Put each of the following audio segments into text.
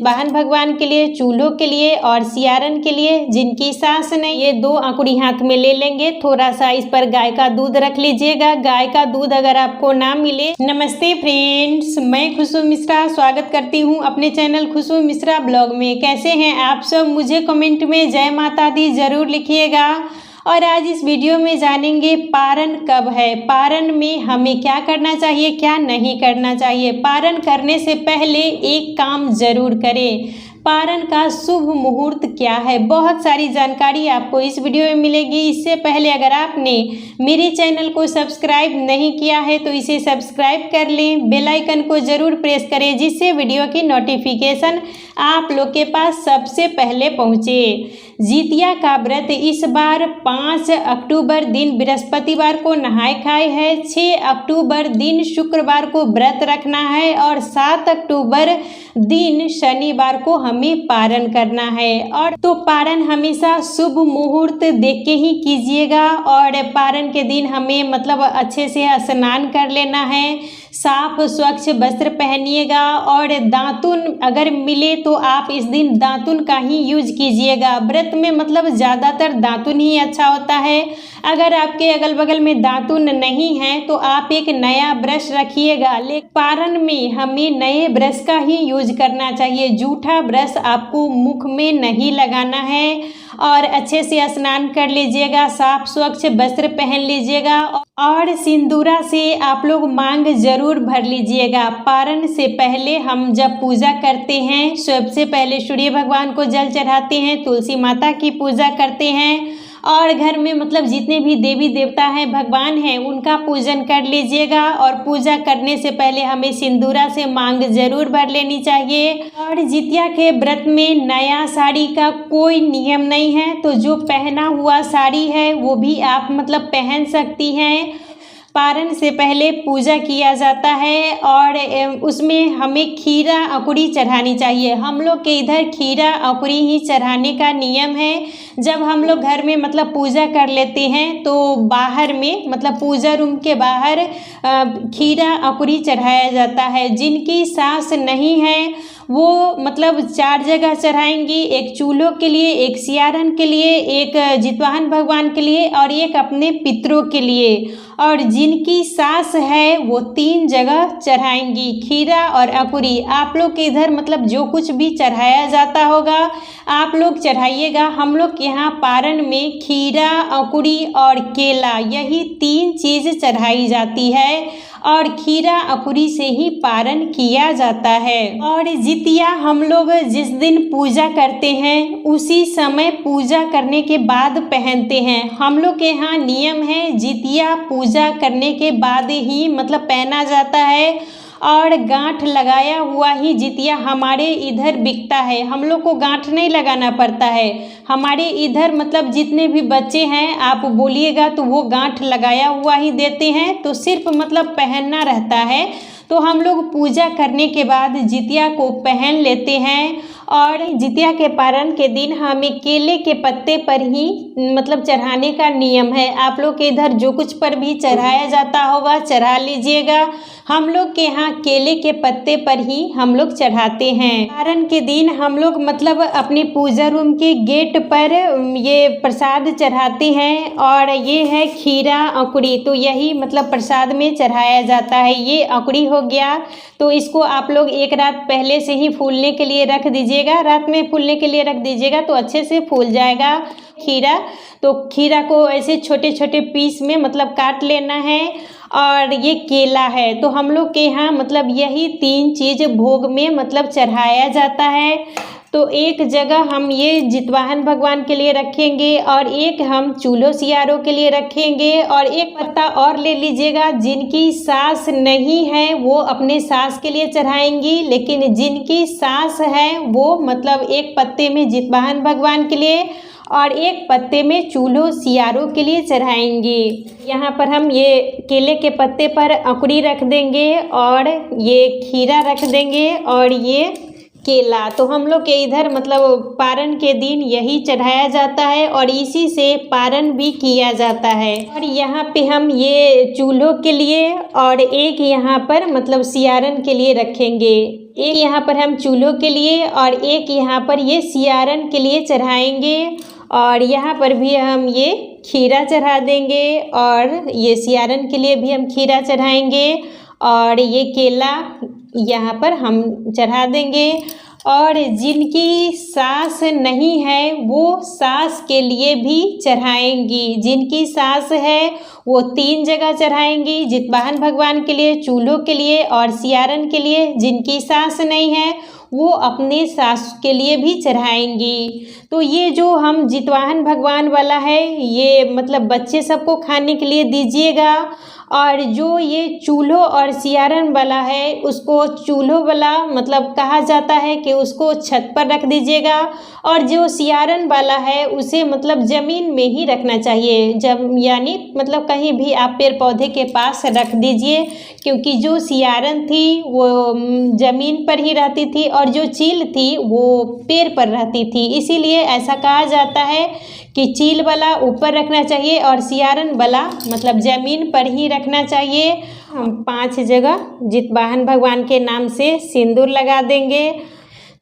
वाहन भगवान के लिए, चूल्हों के लिए और सियारन के लिए। जिनकी सास नहीं, ये 2 अंकुरी हाथ में ले लेंगे। थोड़ा सा इस पर गाय का दूध रख लीजिएगा। गाय का दूध अगर आपको ना मिले। नमस्ते फ्रेंड्स, मैं खुशबू मिश्रा स्वागत करती हूँ अपने चैनल खुशबू मिश्रा ब्लॉग में। कैसे हैं आप सब? मुझे कमेंट में जय माता दी जरूर लिखिएगा। और आज इस वीडियो में जानेंगे पारण कब है, पारण में हमें क्या करना चाहिए, क्या नहीं करना चाहिए। पारण करने से पहले एक काम जरूर करें। पारण का शुभ मुहूर्त क्या है, बहुत सारी जानकारी आपको इस वीडियो में मिलेगी। इससे पहले अगर आपने मेरे चैनल को सब्सक्राइब नहीं किया है तो इसे सब्सक्राइब कर लें, बेल आइकन को ज़रूर प्रेस करें जिससे वीडियो की नोटिफिकेशन आप लोग के पास सबसे पहले पहुँचे। जितिया का व्रत इस बार 5 अक्टूबर दिन बृहस्पतिवार को नहाय खाए है, 6 अक्टूबर दिन शुक्रवार को व्रत रखना है और 7 अक्टूबर दिन शनिवार को हमें पारण करना है। और तो पारण हमेशा शुभ मुहूर्त देख के ही कीजिएगा। और पारण के दिन हमें मतलब अच्छे से स्नान कर लेना है, साफ स्वच्छ वस्त्र पहनिएगा और दातुन अगर मिले तो आप इस दिन दातुन का ही यूज कीजिएगा। व्रत में मतलब ज़्यादातर दातुन ही अच्छा होता है। अगर आपके अगल बगल में दातुन नहीं है तो आप एक नया ब्रश रखिएगा। लेकिन पारण में हमें नए ब्रश का ही यूज करना चाहिए। जूठा ब्रश आपको मुख में नहीं लगाना है। और अच्छे से स्नान कर लीजिएगा, साफ स्वच्छ वस्त्र पहन लीजिएगा और सिंदूरा से आप लोग मांग जरूर भर लीजिएगा। पारण से पहले हम जब पूजा करते हैं, सबसे पहले सूर्य भगवान को जल चढ़ाते हैं, तुलसी माता की पूजा करते हैं और घर में मतलब जितने भी देवी देवता हैं, भगवान हैं, उनका पूजन कर लीजिएगा। और पूजा करने से पहले हमें सिंदूरा से मांग जरूर भर लेनी चाहिए। और जितिया के व्रत में नया साड़ी का कोई नियम नहीं है, तो जो पहना हुआ साड़ी है वो भी आप मतलब पहन सकती हैं। पारण से पहले पूजा किया जाता है और उसमें हमें खीरा अंकुरी चढ़ानी चाहिए। हम लोग के इधर खीरा अंकुरी ही चढ़ाने का नियम है। जब हम लोग घर में मतलब पूजा कर लेते हैं तो बाहर में मतलब पूजा रूम के बाहर खीरा अंकुरी चढ़ाया जाता है। जिनकी सास नहीं है वो मतलब 4 जगह चढ़ाएंगी, एक चूल्हों के लिए, एक सियारन के लिए, एक जितवाहन भगवान के लिए और एक अपने पितरों के लिए। और जिनकी सास है वो 3 जगह चढ़ाएंगी खीरा और अंकुरी। आप लोग के इधर मतलब जो कुछ भी चढ़ाया जाता होगा आप लोग चढ़ाइएगा। हम लोग के यहाँ पारण में खीरा, अंकुरी और केला, यही 3 चीज़ चढ़ाई जाती है और खीरा अंकुरी से ही पारण किया जाता है। और जितिया हम लोग जिस दिन पूजा करते हैं उसी समय पूजा करने के बाद पहनते हैं। हम लोग के यहाँ नियम है जितिया पूजा करने के बाद ही मतलब पहना जाता है और गांठ लगाया हुआ ही जितिया हमारे इधर बिकता है। हम लोग को गांठ नहीं लगाना पड़ता है। हमारे इधर मतलब जितने भी बच्चे हैं आप बोलिएगा तो वो गांठ लगाया हुआ ही देते हैं, तो सिर्फ मतलब पहनना रहता है। तो हम लोग पूजा करने के बाद जितिया को पहन लेते हैं। और जितिया के पारण के दिन हमें केले के पत्ते पर ही मतलब चढ़ाने का नियम है। आप लोग के इधर जो कुछ पर भी चढ़ाया जाता होगा चढ़ा लीजिएगा। हम लोग के यहाँ केले के पत्ते पर ही हम लोग चढ़ाते हैं। पारण के दिन हम लोग मतलब अपने पूजा रूम के गेट पर ये प्रसाद चढ़ाते हैं और ये है खीरा अंकुरी। तो यही मतलब प्रसाद में चढ़ाया जाता है। ये अंकुरी हो गया तो इसको आप लोग एक रात पहले से ही फूलने के लिए रख दीजिएगा। रात में फूलने के लिए रख दीजिएगा तो अच्छे से फूल जाएगा खीरा। तो खीरा को ऐसे छोटे छोटे पीस में मतलब काट लेना है। और ये केला है। तो हम लोग के यहाँ मतलब यही 3 चीज़ भोग में मतलब चढ़ाया जाता है। तो एक जगह हम ये जितवाहन भगवान के लिए रखेंगे और एक हम चूल्हों सियारों के लिए रखेंगे और एक पत्ता और ले लीजिएगा। जिनकी सास नहीं है वो अपने सास के लिए चढ़ाएंगी, लेकिन जिनकी सास है वो मतलब एक पत्ते में जितवाहन भगवान के लिए और एक पत्ते में चूल्हों सियारों के लिए चढ़ाएंगे। यहाँ पर हम ये केले के पत्ते पर अंकुरी रख देंगे और ये खीरा रख देंगे और ये केला। तो हम लोग के इधर मतलब पारण के दिन यही चढ़ाया जाता है और इसी से पारण भी किया जाता है। और यहाँ पे हम ये चूल्हों के लिए और एक यहाँ पर मतलब सियारन के लिए रखेंगे। एक यहाँ पर हम चूल्हों के लिए और एक यहाँ पर ये सियारन के लिए चढ़ाएंगे। और यहाँ पर भी हम ये खीरा चढ़ा देंगे और ये सियारन के लिए भी हम खीरा चढ़ाएंगे और ये केला यहाँ पर हम चढ़ा देंगे। और जिनकी सास नहीं है वो सास के लिए भी चढ़ाएंगी। जिनकी सास है वो 3 जगह चढ़ाएंगी, जितवाहन भगवान के लिए, चूल्हों के लिए और सियारन के लिए। जिनकी सास नहीं है वो अपने सास के लिए भी चढ़ाएंगी। तो ये जो हम जितवाहन भगवान वाला है ये मतलब बच्चे सबको खाने के लिए दीजिएगा। और जो ये चूल्हों और सियारन वाला है उसको चूल्हों वाला मतलब कहा जाता है कि उसको छत पर रख दीजिएगा। और जो सियारन वाला है उसे मतलब ज़मीन में ही रखना चाहिए, जब यानी मतलब कहीं भी आप पेड़ पौधे के पास रख दीजिए, क्योंकि जो सियारन थी वो ज़मीन पर ही रहती थी और जो चील थी वो पेड़ पर रहती थी। इसीलिए ऐसा कहा जाता है कि चील वाला ऊपर रखना चाहिए और सियारन वाला मतलब ज़मीन पर ही रखना चाहिए। हम 5 जगह जितवाहन भगवान के नाम से सिंदूर लगा देंगे।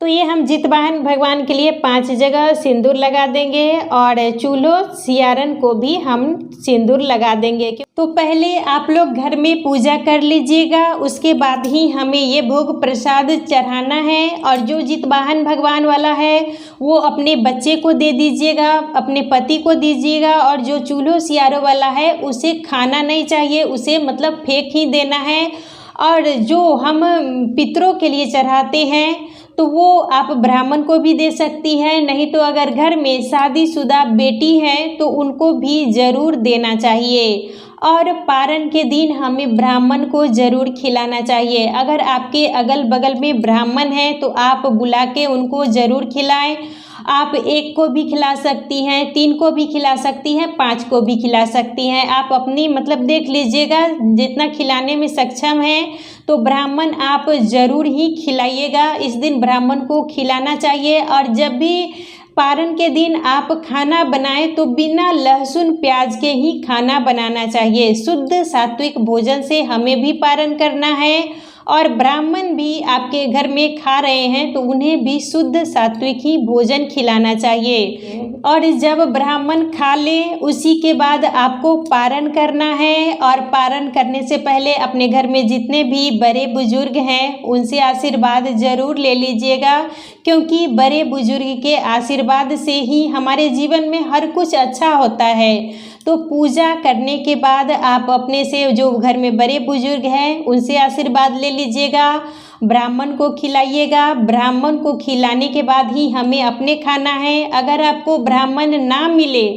तो ये हम जितवाहन भगवान के लिए 5 जगह सिंदूर लगा देंगे और चूल्हों सियारन को भी हम सिंदूर लगा देंगे। तो पहले आप लोग घर में पूजा कर लीजिएगा, उसके बाद ही हमें ये भोग प्रसाद चढ़ाना है। और जो जितवाहन भगवान वाला है वो अपने बच्चे को दे दीजिएगा, अपने पति को दीजिएगा। और जो चूल्हों सियारों वाला है उसे खाना नहीं चाहिए, उसे मतलब फेंक ही देना है। और जो हम पितरों के लिए चढ़ाते हैं तो वो आप ब्राह्मण को भी दे सकती हैं, नहीं तो अगर घर में शादीशुदा बेटी है तो उनको भी ज़रूर देना चाहिए। और पारण के दिन हमें ब्राह्मण को ज़रूर खिलाना चाहिए। अगर आपके अगल बगल में ब्राह्मण हैं तो आप बुला के उनको ज़रूर खिलाएं। आप 1 को भी खिला सकती हैं, 3 को भी खिला सकती हैं, 5 को भी खिला सकती हैं। आप अपनी मतलब देख लीजिएगा जितना खिलाने में सक्षम हैं। तो ब्राह्मण आप ज़रूर ही खिलाइएगा, इस दिन ब्राह्मण को खिलाना चाहिए। और जब भी पारण के दिन आप खाना बनाएं तो बिना लहसुन प्याज के ही खाना बनाना चाहिए। शुद्ध सात्विक भोजन से हमें भी पारण करना है और ब्राह्मण भी आपके घर में खा रहे हैं तो उन्हें भी शुद्ध सात्विक ही भोजन खिलाना चाहिए। और जब ब्राह्मण खा ले उसी के बाद आपको पारण करना है। और पारण करने से पहले अपने घर में जितने भी बड़े बुजुर्ग हैं उनसे आशीर्वाद ज़रूर ले लीजिएगा, क्योंकि बड़े बुजुर्ग के आशीर्वाद से ही हमारे जीवन में हर कुछ अच्छा होता है। तो पूजा करने के बाद आप अपने से जो घर में बड़े बुजुर्ग हैं उनसे आशीर्वाद ले लीजिएगा, ब्राह्मण को खिलाइएगा। ब्राह्मण को खिलाने के बाद ही हमें अपने खाना है। अगर आपको ब्राह्मण ना मिले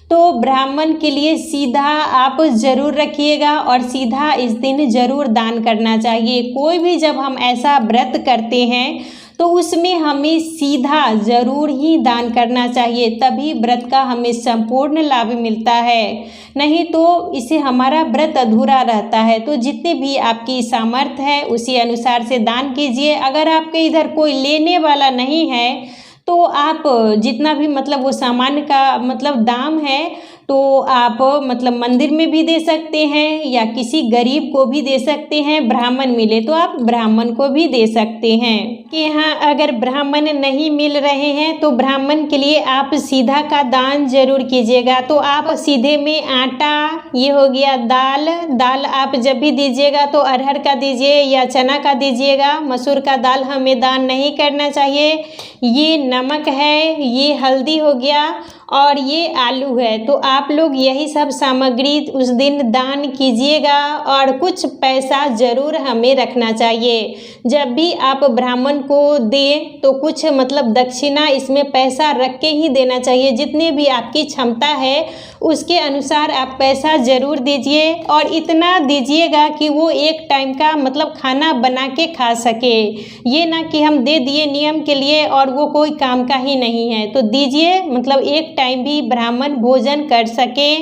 तो ब्राह्मण के लिए सीधा आप ज़रूर रखिएगा और सीधा इस दिन ज़रूर दान करना चाहिए। कोई भी जब हम ऐसा व्रत करते हैं तो उसमें हमें सीधा ज़रूर ही दान करना चाहिए, तभी व्रत का हमें संपूर्ण लाभ मिलता है, नहीं तो इसे हमारा व्रत अधूरा रहता है। तो जितने भी आपकी सामर्थ्य है उसी अनुसार से दान कीजिए। अगर आपके इधर कोई लेने वाला नहीं है तो आप जितना भी मतलब वो सामान का मतलब दाम है तो आप मतलब मंदिर में भी दे सकते हैं या किसी गरीब को भी दे सकते हैं। ब्राह्मण मिले तो आप ब्राह्मण को भी दे सकते हैं। कि यहाँ अगर ब्राह्मण नहीं मिल रहे हैं तो ब्राह्मण के लिए आप सीधा का दान जरूर कीजिएगा। तो आप सीधे में आटा, ये हो गया दाल आप जब भी दीजिएगा तो अरहर का दीजिए या चना का दीजिएगा, मसूर का दाल हमें दान नहीं करना चाहिए। ये नमक है, ये हल्दी हो गया और ये आलू है। तो आप लोग यही सब सामग्री उस दिन दान कीजिएगा और कुछ पैसा ज़रूर हमें रखना चाहिए। जब भी आप ब्राह्मण को दें तो कुछ मतलब दक्षिणा इसमें पैसा रख के ही देना चाहिए। जितने भी आपकी क्षमता है उसके अनुसार आप पैसा ज़रूर दीजिए और इतना दीजिएगा कि वो एक टाइम का मतलब खाना बना के खा सके। ये ना कि हम दे दिए नियम के लिए और वो कोई काम का ही नहीं है। तो दीजिए मतलब एक टाइम भी ब्राह्मण भोजन कर सके।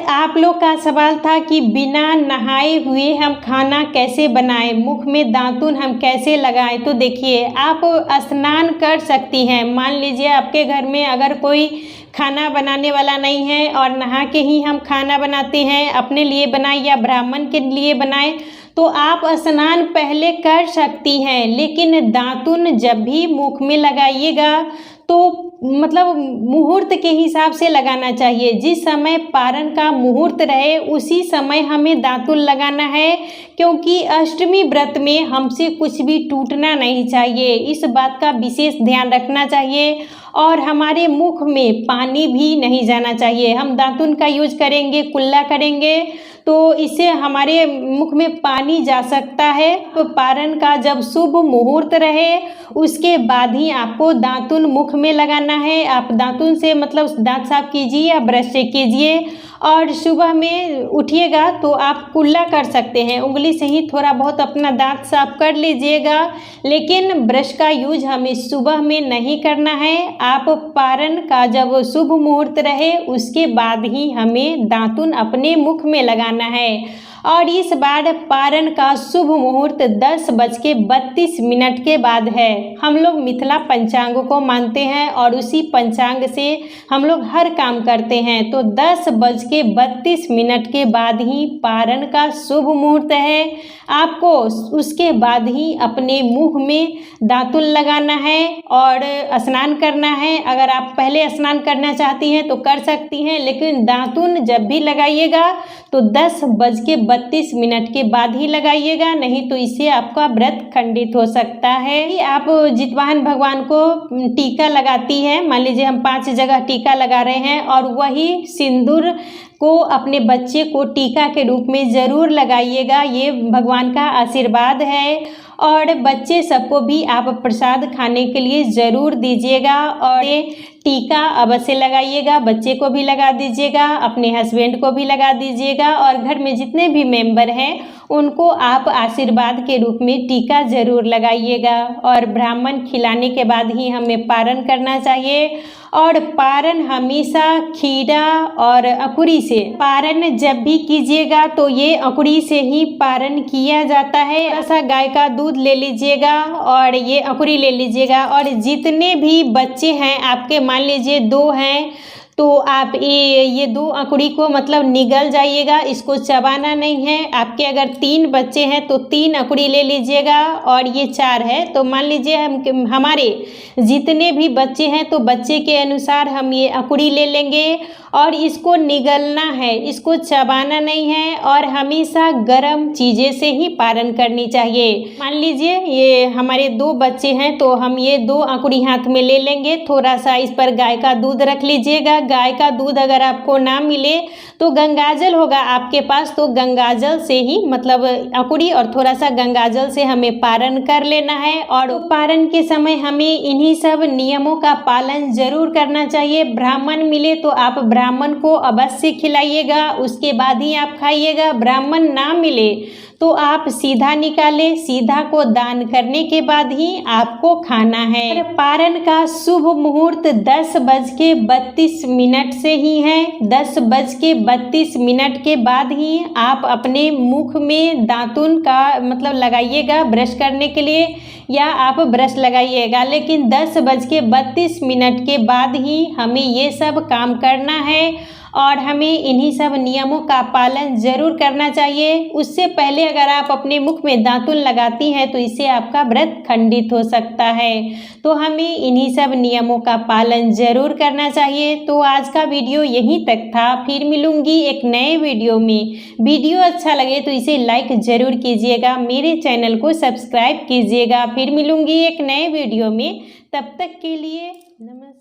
आप लोग का सवाल था कि बिना नहाए हुए हम खाना कैसे बनाएं, मुख में दातुन हम कैसे लगाएं। तो देखिए आप स्नान कर सकती हैं। मान लीजिए आपके घर में अगर कोई खाना बनाने वाला नहीं है और नहा के ही हम खाना बनाते हैं, अपने लिए बनाए या ब्राह्मण के लिए बनाए, तो आप स्नान पहले कर सकती हैं, लेकिन दातुन जब भी मुख में लगाइएगा तो मतलब मुहूर्त के हिसाब से लगाना चाहिए। जिस समय पारण का मुहूर्त रहे उसी समय हमें दातुन लगाना है, क्योंकि अष्टमी व्रत में हमसे कुछ भी टूटना नहीं चाहिए। इस बात का विशेष ध्यान रखना चाहिए और हमारे मुख में पानी भी नहीं जाना चाहिए। हम दातुन का यूज करेंगे, कुल्ला करेंगे तो इससे हमारे मुख में पानी जा सकता है। तो पारण का जब शुभ मुहूर्त रहे उसके बाद ही आपको दातुन मुख में लगाना है। आप दातुन से मतलब दांत साफ कीजिए या ब्रश से कीजिए और सुबह में उठिएगा तो आप कुल्ला कर सकते हैं, उंगली से ही थोड़ा बहुत अपना दांत साफ कर लीजिएगा, लेकिन ब्रश का यूज हमें सुबह में नहीं करना है। आप पारण का जब शुभ मुहूर्त रहे उसके बाद ही हमें दातुन अपने मुख में लगाना है। और इस बार पारण का शुभ मुहूर्त 10:32 के बाद है। हम लोग मिथिला पंचांग को मानते हैं और उसी पंचांग से हम लोग हर काम करते हैं। तो 10:32 के बाद ही पारण का शुभ मुहूर्त है। आपको उसके बाद ही अपने मुंह में दातुन लगाना है और स्नान करना है। अगर आप पहले स्नान करना चाहती हैं तो कर सकती हैं, लेकिन दातुन जब भी लगाइएगा तो 10:32 के बाद ही लगाइएगा, नहीं तो इससे आपका व्रत खंडित हो सकता है। आप जितवाहन भगवान को टीका लगाती हैं, मान लीजिए हम 5 जगह टीका लगा रहे हैं और वही सिंदूर को अपने बच्चे को टीका के रूप में ज़रूर लगाइएगा। ये भगवान का आशीर्वाद है और बच्चे सबको भी आप प्रसाद खाने के लिए ज़रूर दीजिएगा और ये टीका अवश्य लगाइएगा। बच्चे को भी लगा दीजिएगा, अपने हस्बैंड को भी लगा दीजिएगा और घर में जितने भी मेंबर हैं उनको आप आशीर्वाद के रूप में टीका ज़रूर लगाइएगा। और ब्राह्मण खिलाने के बाद ही हमें पारण करना चाहिए और पारण हमेशा खीरा और अकुरी से पारण जब भी कीजिएगा तो ये अकुरी से ही पारण किया जाता है। ऐसा गाय का दूध ले लीजिएगा और ये अकुरी ले लीजिएगा और जितने भी बच्चे हैं आपके, मान लीजिए 2 हैं तो आप ये 2 अकुरी को मतलब निगल जाइएगा, इसको चबाना नहीं है। आपके अगर 3 बच्चे हैं तो 3 अकुरी ले लीजिएगा और ये 4 है तो मान लीजिए हमारे जितने भी बच्चे हैं तो बच्चे के अनुसार हम ये अकुरी ले लेंगे और इसको निगलना है, इसको चबाना नहीं है और हमेशा गर्म चीज़ें से ही पारण करनी चाहिए। मान लीजिए ये हमारे 2 बच्चे हैं तो हम ये 2 अकुरी हाथ में ले लेंगे, थोड़ा सा इस पर गाय का दूध रख लीजिएगा। गाय का दूध अगर आपको ना मिले तो गंगाजल होगा आपके पास, तो गंगाजल से ही मतलब अकुरी और थोड़ा सा गंगाजल से हमें पारण कर लेना है। और पारण के समय हमें इन्हीं सब नियमों का पालन जरूर करना चाहिए। ब्राह्मण मिले तो आप ब्राह्मण को अवश्य खिलाइएगा, उसके बाद ही आप खाइएगा। ब्राह्मण ना मिले तो आप सीधा निकाले, सीधा को दान करने के बाद ही आपको खाना है। पारण का शुभ मुहूर्त 10:32 से ही है। 10:32 के बाद ही आप अपने मुख में दातुन का मतलब लगाइएगा ब्रश करने के लिए, या आप ब्रश लगाइएगा, लेकिन 10:32 के बाद ही हमें ये सब काम करना है और हमें इन्हीं सब नियमों का पालन जरूर करना चाहिए। उससे पहले अगर आप अपने मुख में दातुन लगाती हैं तो इससे आपका व्रत खंडित हो सकता है। तो हमें इन्हीं सब नियमों का पालन जरूर करना चाहिए। तो आज का वीडियो यहीं तक था, फिर मिलूंगी एक नए वीडियो में। वीडियो अच्छा लगे तो इसे लाइक ज़रूर कीजिएगा, मेरे चैनल को सब्सक्राइब कीजिएगा। फिर मिलूंगी एक नए वीडियो में, तब तक के लिए नमस्कार।